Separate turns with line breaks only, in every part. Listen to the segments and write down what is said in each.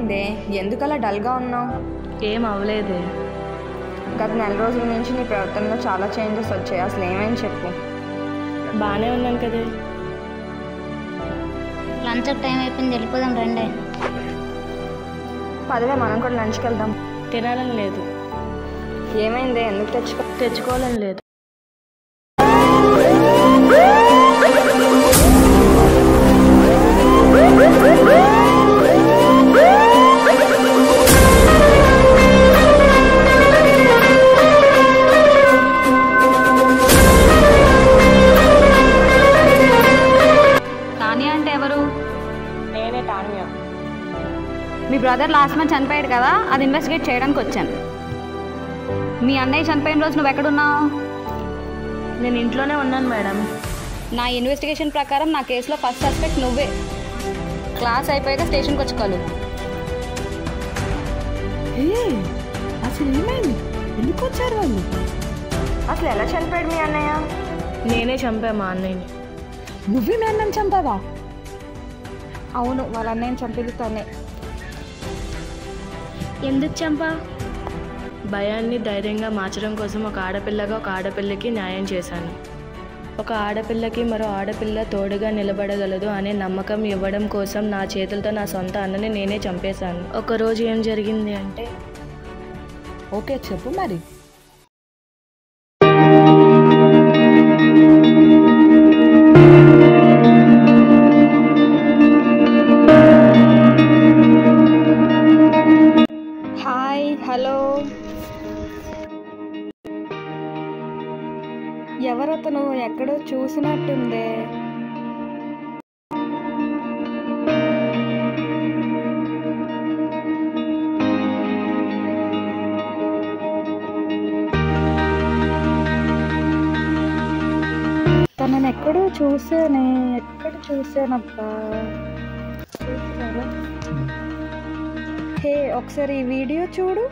ఏమైందే? ఎందుకలా డల్గా ఉన్నావు?
ఏం అవ్వలేదే.
గత నెల రోజుల నుంచి నీ ప్రవర్తనలో చాలా చేంజెస్ వచ్చాయి. అసలు ఏమైంది చెప్పు.
బాగానే ఉన్నాను కదే.
లంచ్ టైం అయిపోయింది, వెళ్ళిపోదాం రండి.
పదవే, మనం కూడా లంచ్కి వెళ్దాం.
తినాలని లేదు.
ఏమైందే? ఎందుకు
తెచ్చుకోవాలని లేదు.
తానియా అంటే ఎవరు?
నేనే తానియా.
మీ బ్రదర్ లాస్ట్ మంత్ చనిపోయాడు కదా, అది ఇన్వెస్టిగేట్ చేయడానికి వచ్చాను. మీ అన్నయ్య చనిపోయిన రోజు నువ్వు ఎక్కడున్నావు?
నేను ఇంట్లోనే ఉన్నాను మేడం.
నా ఇన్వెస్టిగేషన్ ప్రకారం నా కేసులో ఫస్ట్ సస్పెక్ట్ నువ్వే. క్లాస్ అయిపోయాక స్టేషన్కి వచ్చుకోవాలి.
అసలు ఏమైంది? ఎందుకు వచ్చారు వాళ్ళు?
అసలు ఎలా చనిపోయాడు మీ అన్నయ్య?
నేనే చంపా మా అన్నయ్యని.
నువ్వే మీ అన్నం చంపావా?
అవును, వాళ్ళ అన్నయ్యని చంపేది తనే.
ఎందుకు చంపా? భయాన్ని ధైర్యంగా మార్చడం కోసం ఒక ఆడపిల్లగా ఒక ఆడపిల్లకి న్యాయం చేశాను. ఒక ఆడపిల్లకి మరో ఆడపిల్ల తోడుగా నిలబడగలదు అనే నమ్మకం ఇవ్వడం కోసం నా చేతులతో నా సొంత అన్నని నేనే చంపేశాను. ఒకరోజు ఏం జరిగింది అంటే,
ఓకే చెప్పు మరి.
Hi, hello. ఎవరతను? ఎక్కడో చూసినట్టుందే. తనని ఎక్కడో చూసానే. ఎక్కడ చూసానబ్బా? చూసారా? హే, ఒకసారి ఈ వీడియో చూడు.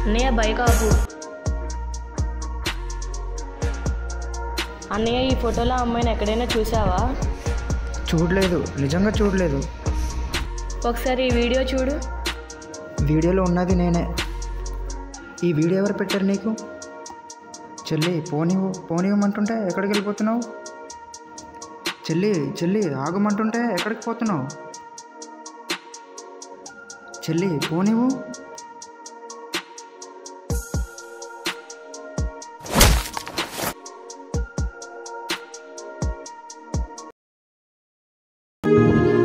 అన్నయ్య బైక్ ఆపు. అన్నయ్య, ఈ ఫోటోలో అమ్మాయిని ఎక్కడైనా చూసావా?
చూడలేదు, నిజంగా చూడలేదు.
ఒకసారి ఈ వీడియో చూడు.
వీడియోలో ఉన్నది నేనే. ఈ వీడియో ఎవరు పెట్టారు నీకు? చెల్లి, పోనీయమంటుంటే ఎక్కడికి వెళ్ళిపోతున్నావు? చెల్లి ఆగమంటుంటే ఎక్కడికి పోతున్నావు? చెల్లి పోనీవు.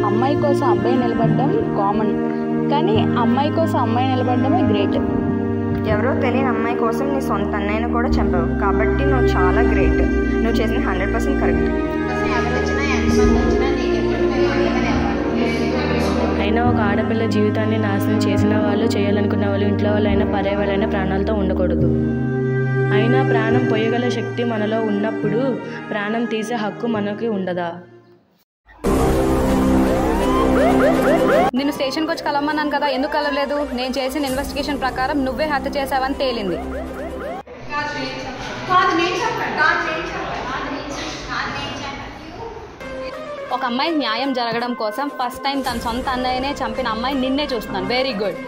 అమ్మాయి కోసం అబ్బాయి నిలబడడం కామన్, కానీ అమ్మాయి కోసం అమ్మాయి నిలబడడమే గ్రేట్.
ఎవరో తెలియని అమ్మాయి కోసం నీ సొంత అన్నయ్యను కూడా చంపావు, కాబట్టి నువ్వు చాలా గ్రేట్. నువ్వు చేసిన 100% కరెక్ట్.
అయినా ఒక ఆడపిల్ల జీవితాన్ని నాశనం చేసిన వాళ్ళు, చేయాలనుకున్న వాళ్ళు, ఇంట్లో వాళ్ళైనా పరే వాళ్ళైనా ప్రాణాలతో ఉండకూడదు. అయినా ప్రాణం పోయగల శక్తి మనలో ఉన్నప్పుడు ప్రాణం తీసే హక్కు మనకి ఉండదా?
నిన్ను స్టేషన్కి వచ్చి కలవమన్నాను కదా, ఎందుకు కలవలేదు? నేను చేసిన ఇన్వెస్టిగేషన్ ప్రకారం నువ్వే హత్య చేసావని తేలింది. ఒక అమ్మాయి న్యాయం జరగడం కోసం ఫస్ట్ టైం తన సొంత అన్నయ్యనే చంపిన అమ్మాయి నిన్నే చూస్తున్నాను. Very good.